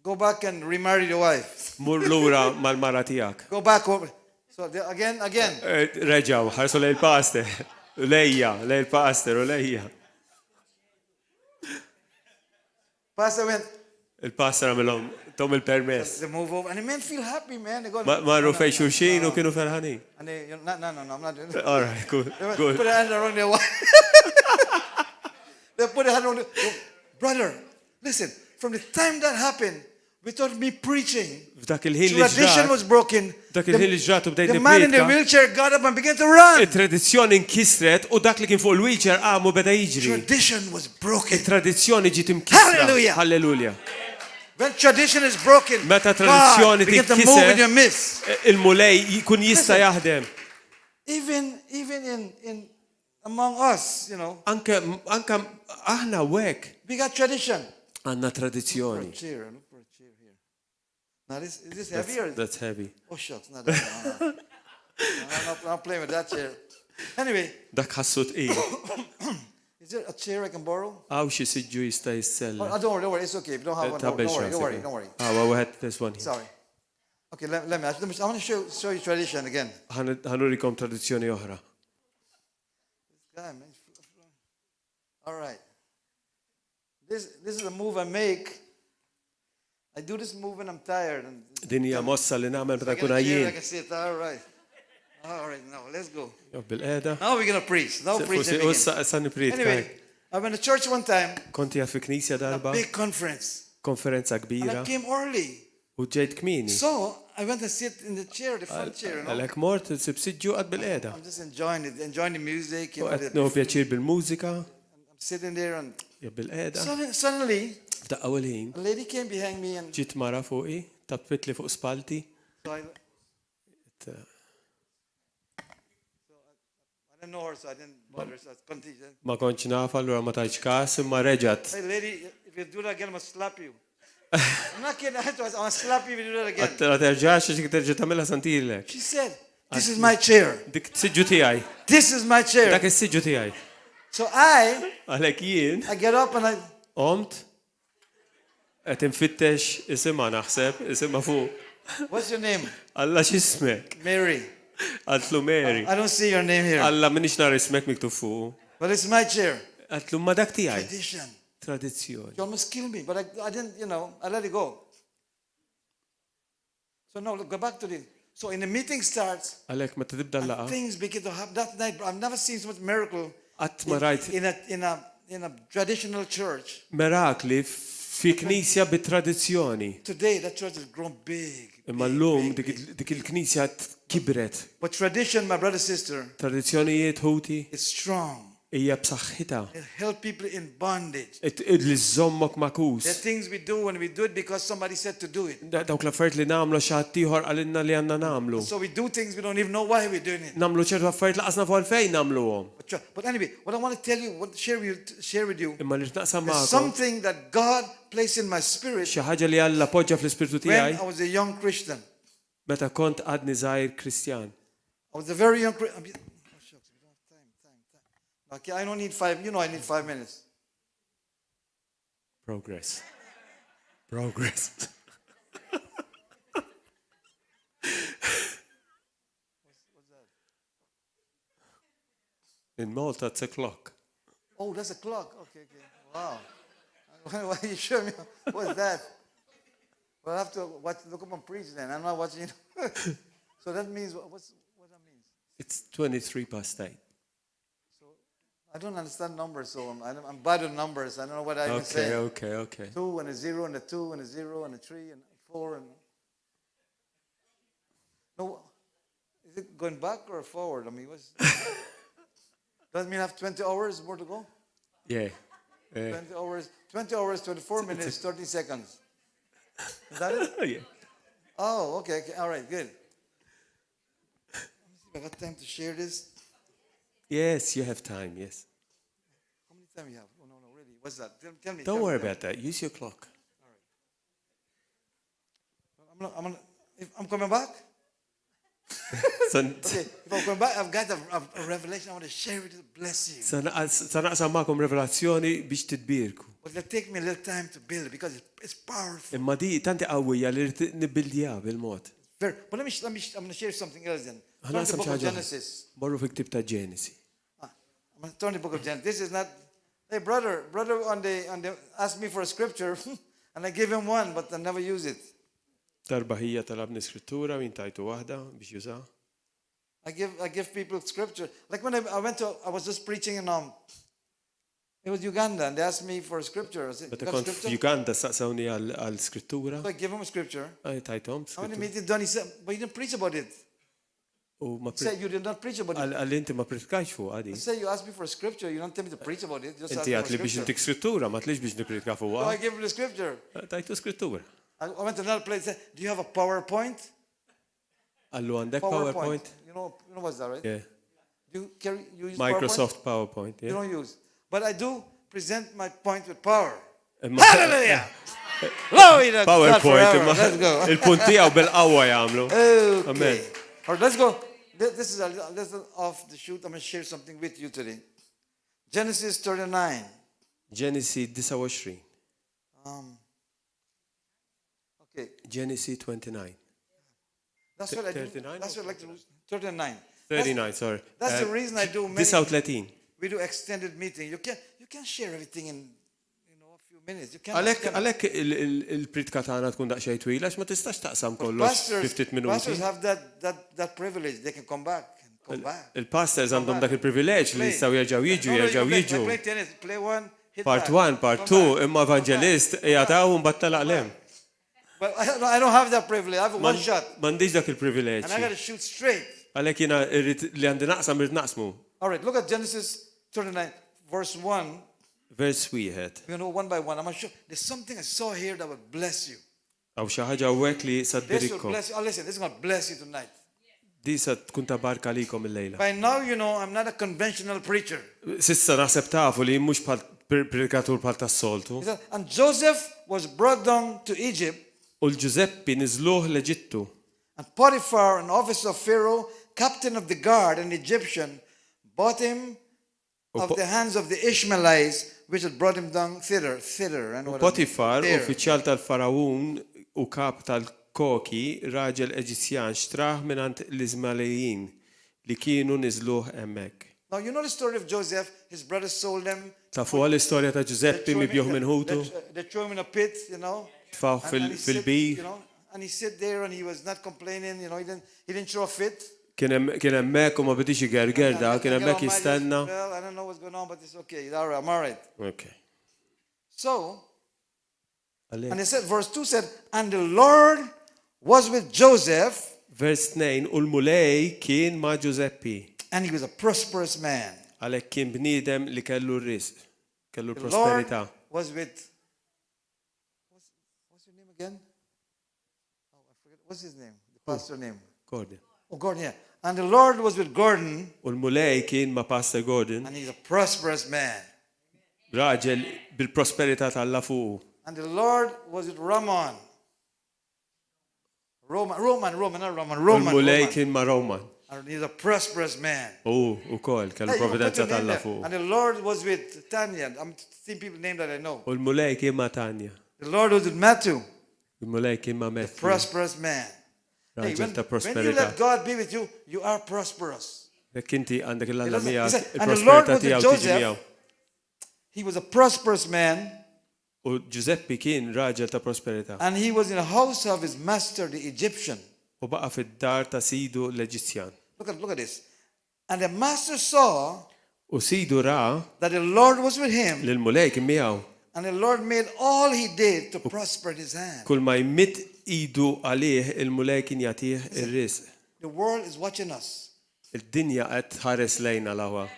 go back and remarry your wife. mur lura mal-mara tiegħek. Go back over. So again. Reġaw, ħarsu lej il-pastor. Lejja, lej il-pastor, u lejja. Pastor went, Il-pastor għamilhom tom il-permess. they move over. And the men feel happy, man. They go, Marru fej xurxin u kienu ferħanin. And they, no, I'm not doing that. All right, good, They good. put their hand around their wife. They put their hand around their brother, listen, from the time that happened, without me preaching, F'dak il-ħin li tradition ġrat, was broken. dak il-ħin li ġrat u bdejt The man in the nipritka, wheelchair got up and began to run. il-tradizzjoni nkisret u dak li kien fuq il-wheelchair għamu beda jiġri. Tradition was broken. Il-tradizzjoni ġiet imkisra. Hallelujah. Halleluja. When tradition is broken, Meta God tradizzjoni began to tikkiser, move in your midst. Il-mulej jkun jista' jaħdem. Even in among us, you know, Anke aħna wek we got tradition. għandna For a tradizzjoni. chair, look for a chair here. Now is this heavy or? That's heavy. Oh shucks, not that. No. I'm not playing with that chair. Anyway, Dak ħassu tqil. is there a chair I can borrow? Għaw xi siġġu jista' jissella. Oh, don't worry, it's okay. If you don't have one, don't worry. Għawa wieħed this one. Sorry. Okay, let me. I want to show you tradition again. Ħanurikom tradizzjoni oħra. Guy, man. All right. This is a move I make. I do this move when I'm tired. And Din hija mossa li nagħmel meta I get kun a chair, I għajjien. can sit. All right. All right, now let's go. Bil-qeda. Now we're gonna preach. Now preaching Forsi again. sa nipritka. Anyway, I went to church one time, Konti għaf fi knisja a darba. big conference. konferenza And I kbira came early. u ġejt kmini. So I went to sit in the chair, the front chair, you know. Għalek mort sibsidġu għad bil-qeda. I'm just enjoying it, enjoying the music. You U know, għed no pjaċir bil-mużika, I'm sitting there and bil-qeda. suddenly F'daqqa u l-ħin, a lady came behind me and ġit mara fuqi, tappitli fuq spalti. so I didn't know her, so I didn't bother. So I continued. Ma konċ nafa l-għura ma taċ kas, imma reġat. Hey lady, if you do that again, I'm gonna slap you. I'm not kidding. I'm gonna slap you if you do that again. Ma terġax, xik terġa tamela santilek. She said, "This is my chair. Dik s-sidġu tijaj. This is my chair." Dak s-sidġu tijaj. So I Għalek jien, get up and I omt, għet infittex isima naħseb, isima fuq. What's your name? Alla xismek, Mary. għatlu Mary. I don't see your name here. Alla minix nar ismek miktub fuq. But it's my chair. Għatlu ma dak tijaj. Tradition. Tradizzjoni. You almost killed me, but I didn't, you know, I let it go. So no, look, go back to this. So in the meeting starts, Għalek ma tibda laqa. things begin to happen. That night, I've never seen so much miracle Għat ma rajt in a traditional church. mirakli fi knisja bit-tradizzjoni. Today, that church has grown big. Imma l-lum dik il-knisja kibret. But tradition, my brother, sister, Tradizzjonijiet ħuti is strong. hija b'saħħitha. It helps people in bondage. Li żommok makus. There are things we do when we do it because somebody said to do it. Dawk l-affarijiet li nagħmlu xi ħadd ieħor għalilna li għandna nagħmlu. So we do things we don't even know why we're doing it. Namlu ċertu affarijiet laqasna fuq fejn nagħmluhom. But anyway, what I want to tell you, share with you, Imma li naqsam is magħkom something that God placed in my spirit xi ħaġa li Alla poġġa fl-ispirtu when tiegħi I was a young Christian. meta kont għadni żgħir Kristjan. I was a very young Christian. Oh, shucks, we don't have time. Okay, I don't need 5. You know I need 5 minutes. Progress. In Malta, it's a clock. Oh, that's a clock. Okay. Wow. Why you show me? What's that? Well, I have to look up on preach then. I'm not watching. So that means, what that means? It's 8:23. I don't understand numbers, so I'm bad at numbers. I don't know what I even say. Okay. 2 and a 0 and a 2 and a 0 and a 3 and a 4 and... No, is it going back or forward? I mean, doesn't mean I have 20 hours more to go? Yeah. 20 hours, 24 minutes, 30 seconds. Is that it? Yeah. Oh, okay. All right, good. Let me see if I got time to share this. Yes, you have time, yes. How many time you have? Oh, no, really. What's that? Tell me. Don't worry about that. Use your clock. All right. I'm coming back? Okay, if I'm coming back, I've got a revelation I want to share with you to bless you. Sanaqsam ma'kom revelazzjoni biex titbirku. But it'll take me a little time to build it because it's powerful. Imma di tanti qawwija li nibildija bil-mod. But I'm going to share something else then. Turn Ħana to the book sam of Genesis. Borru fi ktib ta' Ġenesi. I'm going to turn to the book of Genesis. This is not... Hey, brother on the asked me for a scripture and I gave him one, but I never use it. Darba hija talabni skrittura min tajtu waħda biex juża. I give people scripture. Like when I was just preaching in it was Uganda and they asked me for a scripture. I said, Meta "You got a kont scripture?" f'Uganda saqsawni għal skrittura. So I give him a scripture. Tajtom How many skrittura. meetings done? He said, but you didn't preach about it. U ma He said, you did not preach about it. għal-inti ma pritkajx fuq I għadi. said, you asked me for a scripture. You don't tell me to preach about it. Just ask Inti me għat for li a biex scripture. intik skrittura, ma tlix biex nipritka fuq So I għad. gave him the scripture. Tajtu skrittura. I went to another place. Said, do you have a PowerPoint? Għallu għandek PowerPoint? You know what's that, right? Yeah. You use Microsoft PowerPoint. PowerPoint? You Yeah. don't use. But I do present my point with power. Imma- Hallelujah! Glory to God PowerPoint. forever. imma Let's go. Il-puntijaw bil-qawwa jagħmlu. Okay. Amen. All right, let's go. This is a little off the shoot. I'm going to share something with you today. Genesis 39. Ġenesi 29. Okay. Ġenesi 29. That's what I do. 39? That's what I like to do. 39. 39, sorry. That's the reason I do many. 39. We do extended meeting. You can't share everything in a few minutes. You can't. Għalek il-pritka tagħna tkun daqsxejn twila għax ma tistax taqsam kollox 50 minuti. Pastors have that privilege. They can come back. Il-pastors għandhom dak il-privileġġ li jistgħu jerġgħu jiġu. Play tennis. Play one. hit Part back. 1, part 2, imma Evangelist jgħataw un battala għalem. But I don't have that privilege. I have one shot. Mandiġ dak il-privileġġ. And I got to shoot straight. Għalek jina li għandi naqsam irrit naqsmu. All right, look at Genesis 39, verse 1. Vers wieħed. We're going to go one by one. I'm not sure. There's something I saw here that would bless you. Għaw xaħġa għek li This will sadbirikkom. bless you. Oh, listen, this is going to bless you tonight. Di sa tkun ta' barka likom il-lejla. By now, you know, I'm not a conventional preacher. Sissa naħseb tafu li mux predikatur bħal tas-soltu. He said, and Joseph was brought down to Egypt, U l-Ġuzeppi nizluħ l-Eġittu. and Potiphar, an officer of Pharaoh, captain of the guard, an Egyptian, bought him of the hands of the Ishmaelites, which had brought him down thither. And what Potifar, there. uffiċjal tal-Farawun u kap tal-Koki, raġel Eġizjan, xtraħ minant l-Izmalejin li kienu nizluħ emmek. Now, you know the story of Joseph. His brothers sold him. Tafu għal-istorja ta' Ġuzeppi mibjuħ minn ħutu, They threw him in a pit, you know. tfaw And he sit, fil-bi, you know, and he sit there and he was not complaining, you know, he didn't throw a fit. kien emmek u ma bidix igergerda, kien emmek jistenna. Well, I don't know what's going on, but it's okay. All right, I'm all right. Ok. So, and Għalek. it said, verse 2 said, and the Lord was with Joseph, Vers 2, u l-mulej kien ma' Ġuzeppi. and he was a prosperous man. Għalek kien bnidem li kellu r-rizq, kellu The Lord l-prosperità. was with, what's your name again? Oh, I forget. What's his name? The pastor name. Gordon. Oh, Gordon, yeah. And the Lord was with Gordon, U l-mulej kien ma' Pastor Gordon, and he's a prosperous man. raġel bil-prosperità tal-la fuqu. And the Lord was with Roman. Not Roman. U l-mulej kien ma' Roman. And he's a prosperous man. U kol, kellu Hey, you put providenza your name tal-la there. fuqu. And the Lord was with Tanya. I'm seeing people name that I know. U l-mulej kien ma' Tanja. The Lord was with Matthew, U l-mulej kien ma' Matthew. prosperous man. Hey, Raġel ta' when you prosperità. let God be with you, you are prosperous. Jekk inti għandek He l-alla doesn't- he miegħek, said, and the Lord il-prosperità was with tiegħu tiġi Joseph. miegħu. He was a prosperous man, U Giuseppi kien raġel ta' prosperità. and he was in the house of his master, the Egyptian. U baqa fid-dar ta' Sidu l-Eġizzjan. Look at this. And the master saw U Sidu ra that the Lord was with him, li l-mulej kien miegħu. and the Lord made all he did to prosper in his hand. Kull ma jmitt idu għalih il-mulej kien jagħtih ir-risq. The world is watching us, Il-dinja qed tħares lejna l-awa.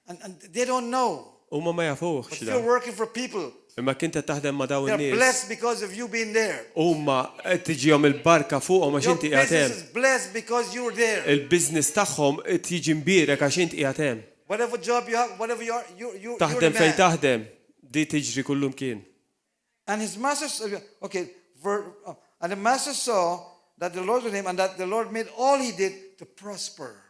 and they don't know. Huma ma But jafuhx you're da. working for people. Imma kien qed taħdem ma' dawn They're in-nies. blessed because of you being there. Huma qed tiġihom il-barka fuqhom għax Your inti qiegħed business hemm. is blessed because you were there. Il-business tagħhom qed tiġi mbierek għax inti qiegħed hemm. Whatever job you have, whatever you are, you're the Taħdem fejn man. taħdem, di tiġri kullum kien. And his master, okay, and the master saw that the Lord was with him, and that the Lord made all he did to prosper.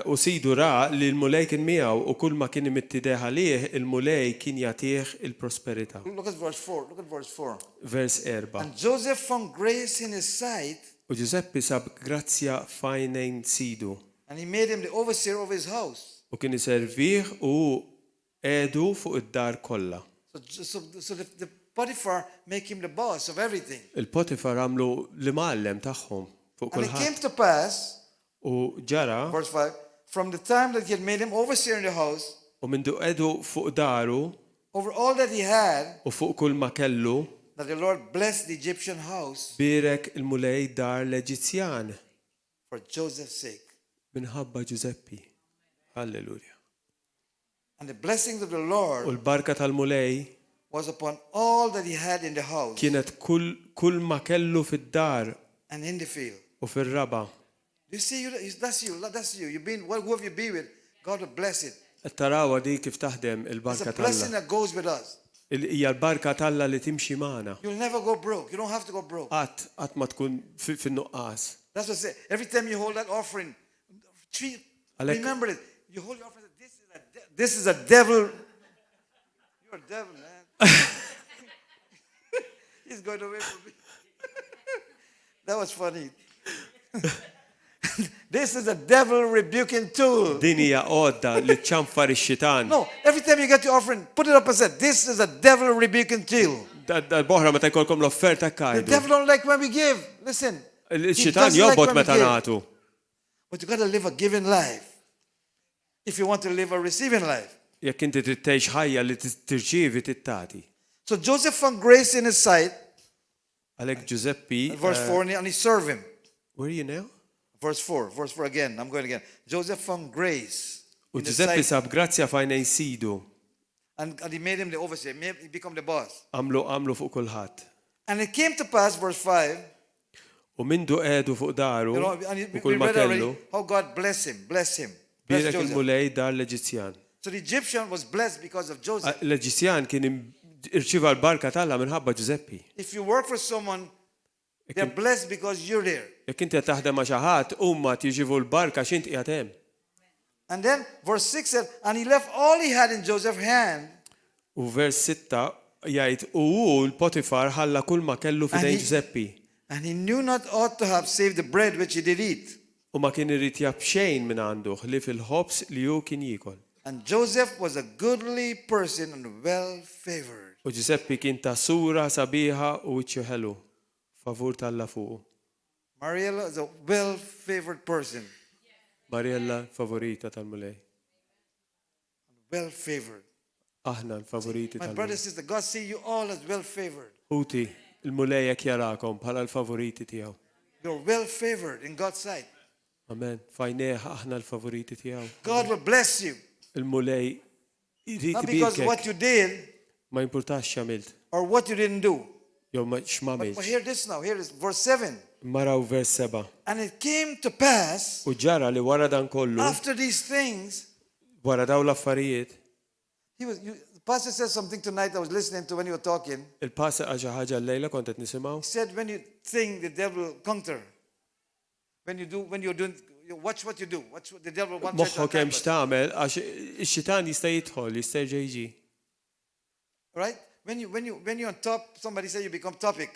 U Sidu ra li l-mulej kien miegħu u kull ma kien imittideħ għalih, il-mulej kien jagħtih il-prosperità. Look at verse 4. Look at verse 4. Vers 4. And Joseph found grace in his sight, U Giuseppi sab grazzja fajnejn Sidu and he made him the overseer of his house. u kien iservih u edu fuq id-dar kollha. So the Potiphar make him the boss of everything. Il-Potifar għamlu l-mallem tagħhom fuq And it came kulħadd. to pass, U ġara verse 5, from the time that he had made him overseer in the house, u mindu edu fuq daru over all that he had, u fuq kull ma kellu that the Lord blessed the Egyptian house birek il-mulej dar l-Eġizzjan for Joseph's sake. minħabba Giuseppi. Halleluja. And the blessings of the U Lord l-barka tal-mulej was upon all that he had in the house kienet kull ma kellu fid-dar and in the field. u fir-raba. You see, that's you. You've been, whoever you be with, God will bless it. Qed tarawa di kif taħdem It's il-barka a blessing talla. that goes with us. Hija l-barka talla li timxi magħna. You'll never go broke. You don't have to go broke. Qatt ma tkun fin-nuqqas. That's what I say. Every time you hold that offering, Alek- remember it. You hold your offering. This is a devil. You're a devil, man. He's going away from me. That was funny. This is a devil rebuking tool. Din hija għodda li ċanfar ix-xitan. No, every time you get your offering, put it up and say, this is a devil rebuking tool. Dal-boħra meta jkollkom l-offerta The kajdu. devil don't like when we give. Listen. he Il-xitan doesn't like jobbot when we meta give. nagħtu. But you got to live a giving life if you want to live a receiving life. Jekk inti trid tgħix ħajja li tirċievi tittati. So Joseph found grace in his sight, Għalhekk Giuseppi, verse 4, and he served him. where are you now? Verse 4 again. I'm going again. Joseph found grace U in his Giuseppi sight, sab grazzja fajnejn sidu. and he made him the overseer. He became the boss. Għamlu fuq kulħadd. And it came to pass, verse 5, U mindu qiegħdu fuq daru you know, u and we kull ma read already kellu, how God blessed him. Bless bielek Joseph. il-mulej dar l-Eġizzjan. So the Egyptian was blessed because of Joseph. L-Eġizzjan kien irċiva l-barka tagħha minħabba Giuseppi. If you work for someone, they're blessed because you're there. Jekk inti qed taħdem ma' xi ħadd huma tiġivu l-barka x'int qiegħed hemm. And then verse 6 said, and he left all he had in Joseph's hand. U vers 6 jgħid u hu l-Potifar ħalla kull ma kellu f'idejn Giuseppi. And he knew not ought to have saved the bread which he did eat. U ma kien irid jab xejn minn għandu li fil-ħobs li hu kien jiekol. And Joseph was a goodly person and well-favored. U Giuseppi kien ta' sura sabiħa u wiċċu ħelu. Favur tal-la fuq. Mariella is a well-favored person. Mariella favorita tal-mulej. Well-favored. Aħna l-favoriti My tal-mulej. brother and sister, God see you all as well-favored. Uti, il-mulej jekk jarakom bħala l-favoriti tiegħu. You're well-favored in God's sight. Amen. Fajneħ aħna l-favoriti tiegħu. God will bless you. Il-mulej jrid Not because of what ibirkek. you did Ma jimpurtax x'għamilt. or what you didn't do. Jew But x'mamilx. hear this now. Here is verse 7. Maraw vers 7. And it came to pass U ġara li wara dan kollu, after these things, wara daw l-affarijiet, the pastor said something tonight I was listening to when you were talking. il-pasa għaxa ħaġa l-lejla kont qed nisimgħu. He said when you think the devil will counter. When you're doing, you watch what you do. Watch what the devil wants to Moħħok hemm attack us. x'tagħmel għax ix-xitan jista' jidħol, jista' jerġa' jiġi. Right? When you're on top, somebody say you become topic.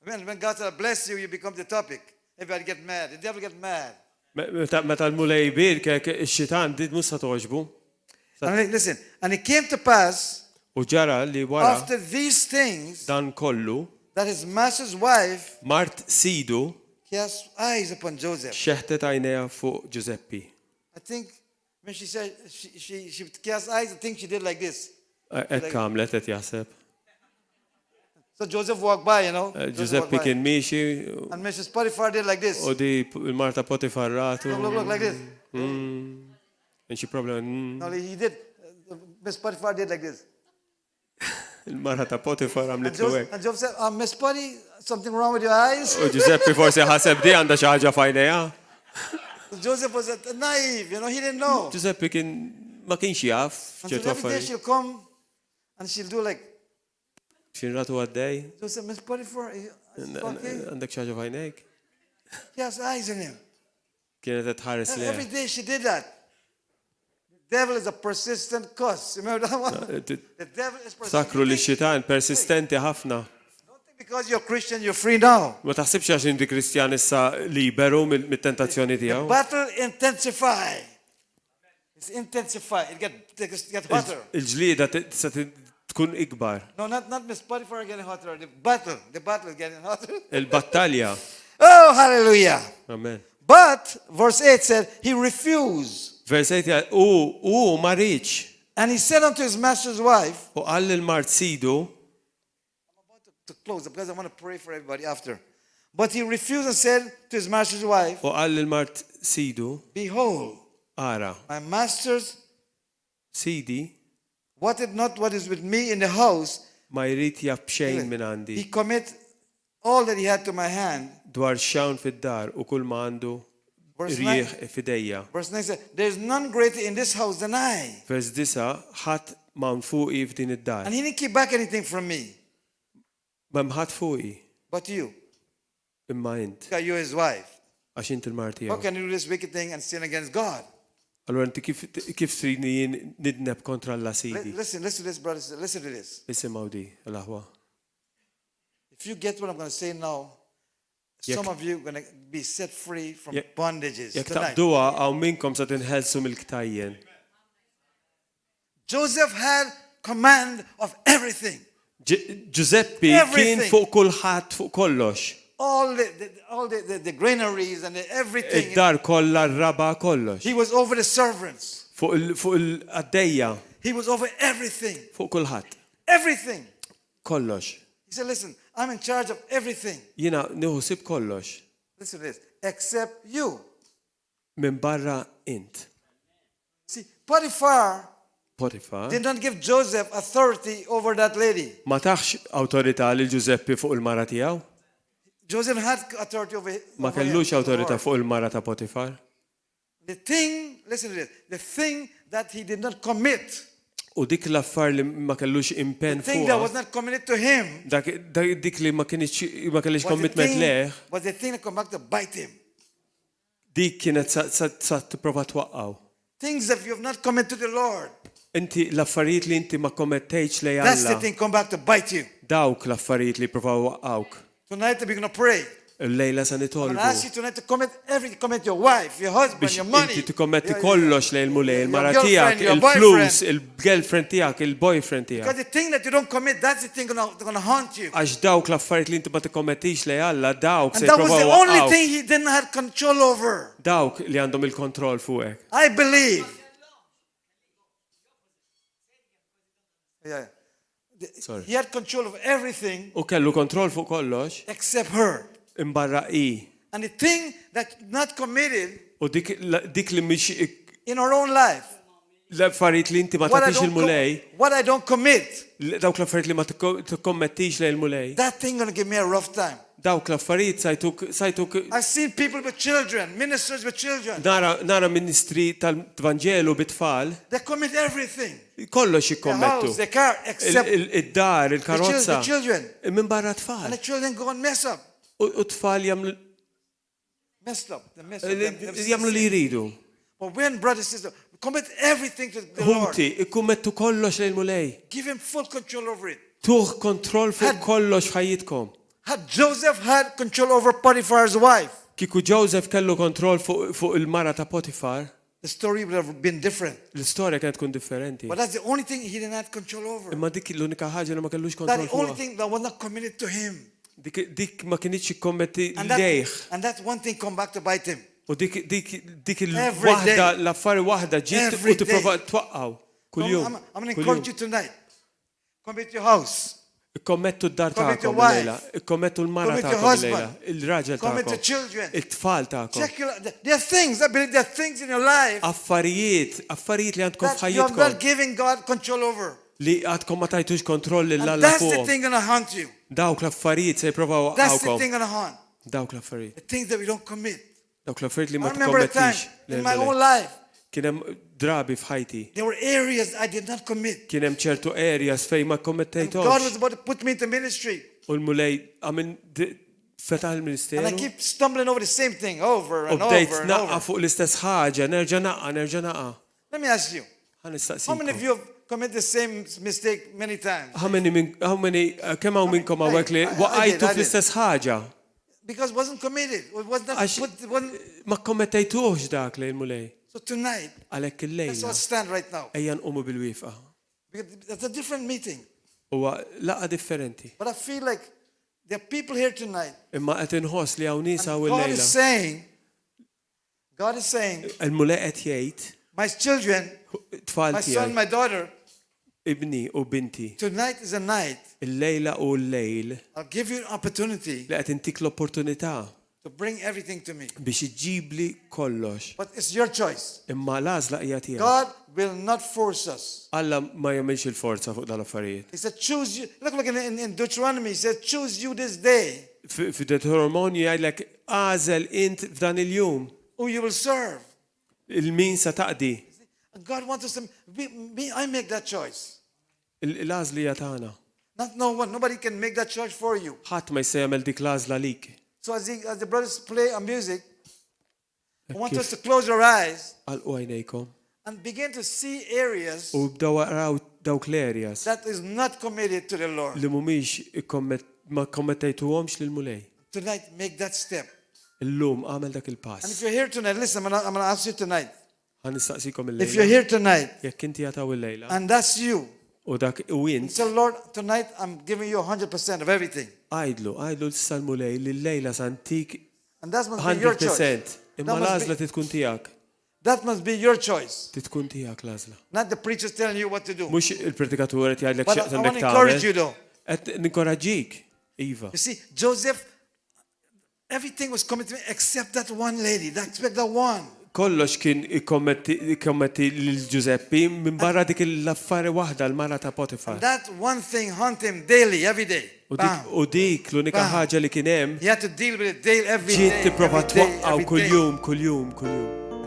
When God said bless you, you become the topic. Everybody get mad. The devil get mad. Meta l-mulej birkek ix-xitan dit mhux se toġbu. And listen, and it came to pass U ġara li wara after these things dan kollu, that his master's wife Mart Sidu cast eyes upon Joseph. xeħtet għajnejha fuq Giuseppi. I think when she said she cast eyes, I think she did like this. Hekk għamlet qed jaħseb. So Joseph walked by, you know. Giuseppi kien miexi And Mrs. Potiphar did like this. u di il-Marta Potifar ratu. Look, like this. And she probably No, he did. Miss Potiphar did like this. il-Marta ta' Potifar And għamlet lu hekk. Joseph said, Miss Potty, something wrong with your eyes? U Giuseppi forsi ħaseb di għandha xi ħaġa f'għajnejha. Joseph was naive, you know, he didn't know. Giuseppi kien ma kienx jaf And so ċertu every day affarijiet. she'll come and she'll do like, Xin ratu għaddej, Joseph, Miss Potiphar, is it okay? għandek xi ħaġa f'għajnejk. He has eyes on him. Kienet qed tħares And lejha. every day she did that. The devil is a persistent cuss. Remember that one? The devil is Sakru li persistent. xitan persistenti ħafna. Don't think because you're Christian, you're free now. Ma taħsibx għax inti Kristjan issa liberu mit-tentazzjoni The tiegħu. battle intensify. It's intensify. It get hotter. Il-ġlieda se tkun ikbar. No, not Miss Potiphar getting hotter. The battle is getting hotter. Il-battalja. Oh, hallelujah. Amen. But, verse 8 said, he refused. Verset u ma riċ. And he said unto his master's wife, U għall il-Mart Sidu, to close because I want to pray for everybody after. But he refused and said to his master's wife, u għall il-Mart Sidu, behold, ara, my master's Sidi wanted not what is with me in the house. ma jrid jab xejn minn He għandi commit all that he had to my hand. dwar xawn fid-dar u kull ma għandu Verse rieħ fidejja. Verse 9 said, there is none greater in this house than I. Vers 9, ħadd ma fuqi f'din id-dar. And he didn't keep back anything from me, Ma mħadd fuqi, but you. imma int, Because you're his wife. għax int il-Mart How tiegħu. can you do this wicked thing and sin against God? Allora inti kif tridni jien nidneb kontra l-Sidi. Listen to this, brothers. Listen to this. Isimgħu di l-aħwa. If you get what I'm going to say now, some of you are going to be set free from bondages Jekk tonight. taqduha hawn minnkom se tinħelsu mill-ktajjen. Joseph had command of everything. Giuseppi Everything. kien fuq kulħadd fuq kollox. All the granaries and everything. Id-dar kollha r-raba kollox. He was over the servants. Fuq il-għaddejja. He was over everything. fuq kulħadd. Everything. Kollox. He said, listen, I'm in charge of everything. Jiena nieħu sib kollox. Listen to this. Except you. Minn barra int. See, Potiphar Potifa did not give Joseph authority over that lady. ma taħx awtorità lil Giuseppe fuq il-mara tiegħu. Joseph had authority over Ma over him, kellux over awtorità her. fuq il-mara ta' Potifar. The thing, listen to this, the thing that he did not commit, U dik l-affar li ma kellux impenn the thing that was fuqha, not committed to him, dik li ma kellix was the commitment leħ, was the thing that come back to bite him. dik kienet sa tipprova twaqqaw. Things that you have not committed to the Lord, Inti l-affarijiet li inti ma kommettejx lej that's the Alla, thing come back to bite you. dawk l-affarijiet li provaw waqqawk. Tonight we're going to pray. Lejla sa I'm going nitolbu. to ask you tonight to commit everything. Commit your wife, your husband, Biex your money. inti tikkommetti your- kollox lej il-mulej, il-mara your tijak, girlfriend, your il-flus, boyfriend. il-girlfriend tijak, il-boyfriend Because tijak. the thing that you don't commit, that's the thing going to haunt you. Għax dawk l-affarijiet li inti ma tikkommettix lej Alla, dawk se And that was the jipprovaw only waqqawk. thing he didn't have control over. Dawk li għandhom il-kontroll fuqek. I believe. Yeah. Sorry. He had control of everything U kellu kontroll fuq kollox, except her. imbarra i. And the thing that's not committed U dik li mhix in our own life, l-affarijiet li inti ma what I tagħtix il-mulej, what I don't commit, dawk l-affarijiet li ma tikkommettix lej il-mulej, that thing going to give me a rough time. dawk l-affarijiet sajtuk I've seen people with children, ministers with children. nara ministri tal-Vangelu bit-tfal, They commit everything. kollox The jikkommettu. house, the car, except Id-dar, il-karozza, the children. minn barra And tfal. the children go and mess up. U tfal jamlu Messed up. They mess up. They- jamlu li jridu. But when, brothers and sisters, commit everything to the Lord. Huti, ikkummettu kollox lej il-mulej. Give him full control over it. Tuħ kontroll fuq Had- kollox f'ħajjitkom. Had Joseph had control over Potiphar's wife, Kiku Joseph kellu kontroll fuq il-mara ta' Potifar, the story would have been different. l-istorja kienet tkun differenti. But that's the only thing he didn't have control over. Imma dik l-unika ħaġa li ma kellux That's kontroll the only fuqha. thing that was not committed to him. Dik ma kienx ikkommetti And lejh. that one thing come back to bite him. U dik Every il-waħda, day. l-affari waħda ġiet Every u tipprova day. twaqqaw. So Kuljum. I'm going to encourage you tonight. Commit your house. Ikkommettu d-dar Commit your tagħkom wife. lejla, ikkommettu l-mara Commit your tagħkom lejla, husband. il-raġel Commit your tagħkom, children. it-tfal tagħkom. Check your. There are things. I believe there are things in your life Affarijiet li għandkom that you're f'ħajjitkom not giving God control over. li għadkom ma tajtux kontroll lil And Alla that's the fuqhom. thing going to haunt you. Dawk l-affarijiet se jippruvaw That's the waqgħukom. thing going to haunt. Dawk l-affarijiet. The things that we don't commit. Dawk l-affarijiet li I ma remember a time tikkommettix. in my own life, Kien hemm drabi f'ħajti. there were areas I did not commit. Kien hemm ċertu areas fejn ma And God was kommettejthomx. about to put me into ministry. U l-mulej għamil fetaħ And I il-ministeru. keep stumbling over the same thing over U and bdejt over and naqqa over. fuq l-istess ħaġa, nerġa' naqqa. Let me ask you, Ħan how many of nistaqsikom. you have committed the same mistake many times? Kemm hawn minnkom hawnhekk li I did, waqajtu I did. fl-istess ħaġa. Because it wasn't committed. It was not Għax put, it wasn't. ma kommettejtuhx dak lejn mulej. So tonight, Għalhekk let's all il-lejla stand right now. ejja nqumu bil-wifqa. Because that's a different meeting. Huwa laqa differenti. But I feel like there are people here tonight. Imma qed inħoss li hawn nies hawn God is il-lejla. saying, Il-mulej qed jgħid, my children, tfal my son, tiegħi, my daughter, ibni u binti, tonight is a night. il-lejla u l-lejl I'll give you an opportunity li qed intik l-opportunità to bring everything to me. biex iġġibli kollox. But it's your choice. Imma l-għażla hija tiegħek. God will not force us. Alla ma jagħmilx il-forza fuq dal-affarijiet. He said, choose you. Look in Deuteronomy, he said, choose you this day Fi Deuteronomju jgħidlek għażel int f'dan il-jum who you will serve. il-min sa taqdi. And God wants us to, I make that choice. Il-għażli hija tagħna. Not no one. Nobody can make that choice for you. Ħadd ma jista' jagħmel dik l-għażla lik. So as the brothers play our music, I want us to close our eyes Għalqu għajnejkom and begin to see areas u bdew waraw dawk l-areas that is not committed to the Lord. li mhumiex ma kommettejtuhomx lil mulej. Tonight, make that step. Illum għamel dak And if il-pass. you're here tonight, listen, I'm going to ask you tonight. Ħan nistaqsikom If you're il-lejla. here tonight, Jekk inti jagħtaw il-lejla and that's you, u dak u int so Lord, tonight I'm giving you 100% of everything. għajdlu l-issa l-mulej li l-lejla santik And that must be your choice. 100%. Imma That must l-għażla be- tkun tiegħek. That must be your choice. Titkun tiegħek l-għażla. Not the preachers telling you what to do. Mhux il-predikatur qed jgħidlek But I x'qed want to tagħmel. encourage you though. Qed ninkoraġġik, Iva. You see, Joseph, everything was committed except that one lady. Except that one. Kollox kien ikkommetti lil Giuseppi minn barra dik l-affari waħda l-mara ta' Potifar. That one thing haunt him daily, every day. U dik l-unika ħaġa li kien hemm He had to deal with it daily, every ġiet day. tipprova Every day, twaqqgħu every day. kuljum.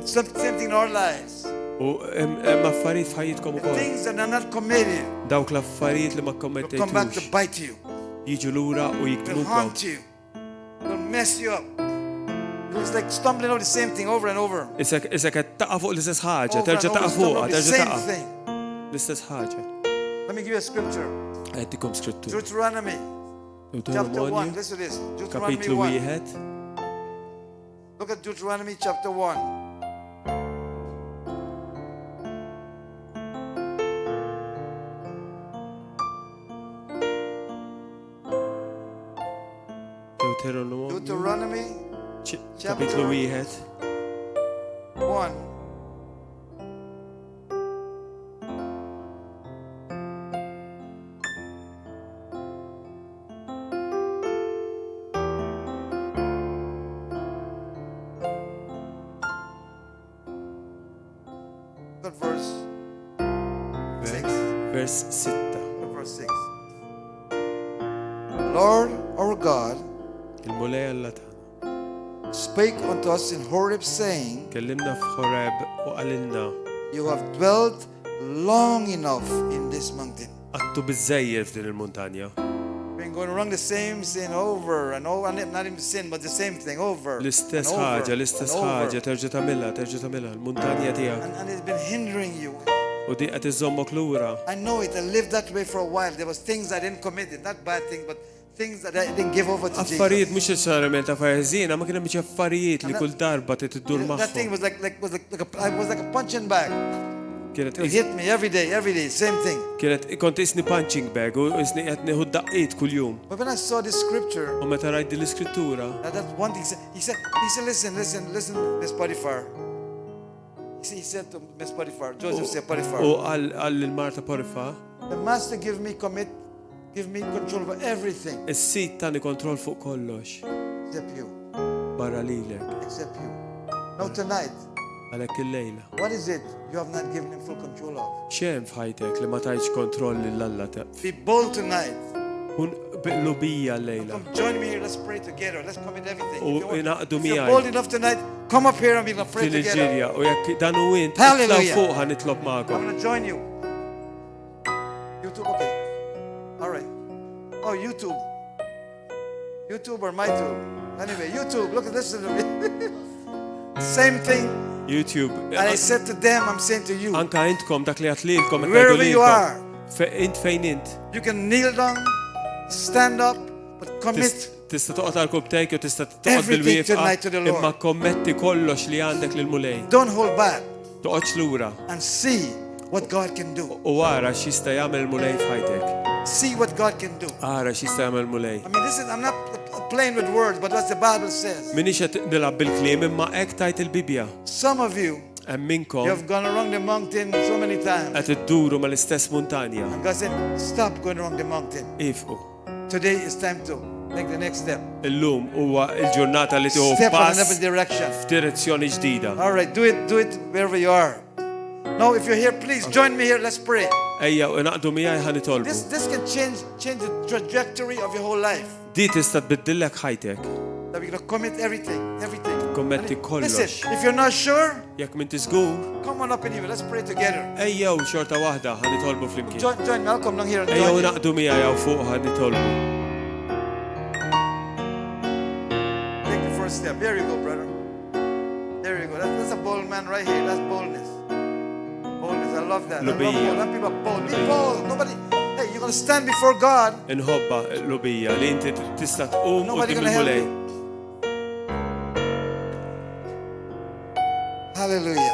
Same thing in our lives. U hemm affarijiet f'ħajjitkom The ukoll. things that are not committed Dawk l-affarijiet li ma will come back to kommettejtux bite you. jiġu lura u Will jiktbukom. haunt you. Will mess you up. It was like stumbling over the same thing over and over. Isek qed taqa' fuq l-istess ħaġa, Over and terġa' over, taqa' stumbling fuqha, over the terġa' same taqa' thing. l-istess ħaġa. Let me give you a scripture. Għeddikom skrittur. Deuteronomy chapter 1. Deuteronomju, Listen to this. Deuteronomy kapitlu 1. 1. Look at Deuteronomy chapter 1. Deuteronomy kapitlu 1. 1. Look at verse 6. Vers 6. Look at verse 6. Lord our God Il-mulej Alla tagħna spake unto us in Horeb, saying, kellimna f'Horeb u qalilna You have dwelt long enough in this mountain. għattu biżżejjed f'din il-muntanja. Been going around the same sin over and over, and not even sin, but the same thing over. L-istess and over ħaġa, l-istess and over. ħaġa, terġa' tagħmilha, l-muntanja tiegħek. And it's been hindering you. U di qed iżommok lura. I know it. I lived that way for a while. There was things I didn't commit, not bad things, but things that I didn't give over to Affarijiet Jesus. mhux necessarjament ta' fajeżina, ma kien hemm affarijiet li kull darba trid tiddur That thing magħhom. was like a punching bag. Kienet It hit me every day, same thing. kont isni punching bag u isni qed nieħu daqqiet kuljum. But when I saw this scripture, U meta rajt din l-iskrittura, that one thing he said, listen, Miss Potiphar. He said to Miss Potiphar, Joseph said Potiphar, u għall il-Marta Porifa, the master give me control over everything is-sit tani kontroll fuq kollox except you. barra lilek. Except you. Now tonight, Għalhekk il-lejla. what is it you have not given him full control of? X'hemm f'ħajtek li ma tajtx kontroll lill-Alla ta' Be bold tonight. kun biqlu bija l-lejla. Come join me here. Let's pray together. Let's commit everything. U If you want- inaqdu if you're miegħi. bold enough tonight, come up here and we're going to pray Fil together. Niġġerja u jekk dan u int Hallelujah. titlaw fuq ħa nitlob I'm magħkom. going to join you. YouTube, okay. All right. Oh, YouTube. YouTube or my tube. Anyway, YouTube, look, listen to me. Same thing. YouTube. And I said to them, I'm saying to you, Anka intkom dak li għatlilkom qed wherever ngħidu you lilkom. are, Int fejn int. you can kneel down, stand up, but commit Tista' toqgħod għal kubtejk u tista' toqgħod everything bil-wieqfa tonight to the Lord. imma kommetti kollox li għandek lil mulej. Don't hold back Toqgħodx lura and see what God can do. u wara x'jista' jagħmel mulej f'ħajtek. See what God can do. Ara x'jista' jagħmel mulej. I mean, I'm not playing with words, but what the Bible says. Minix qed nilgħab bil-kliem imma hekk tajt il-Bibja. Some of you, Hemm you minnkom have gone around the mountain so many times. qed idduru mal-istess muntanja. And God said, stop going around the mountain. Ifqu. Today is time to make the next step. Illum huwa l-ġurnata li tieħu Step in another pass direction. f'direzzjoni ġdida. All right, do it wherever you are. Now, if you're here, please join me here. Let's pray. Ejja u naqdu miegħi ħa nitolbu. This can change the trajectory of your whole life. Di tista' tbiddillek ħajtek. That we're going to commit everything. Kommetti kollox. Listen, if you're not sure, Jekk min tiżgur, come on up in here. Let's pray together. ejjew xorta waħda ħa nitolbu flimkien. Join me. I'll come down here and Ejjew join you. naqdu miegħi hawn fuq ħa nitolbu. Take the first step. There you go, brother. There you go. That's a bold man right here. That's boldness. Boldness. I love that. I love Lubija. bold. Let people are bold. Be bold. Nobody. Hey, you're going to stand before God. Inħobba l-lubija li inti tista' tqum Nobody qudiem gonna help il-mulej. you. Hallelujah.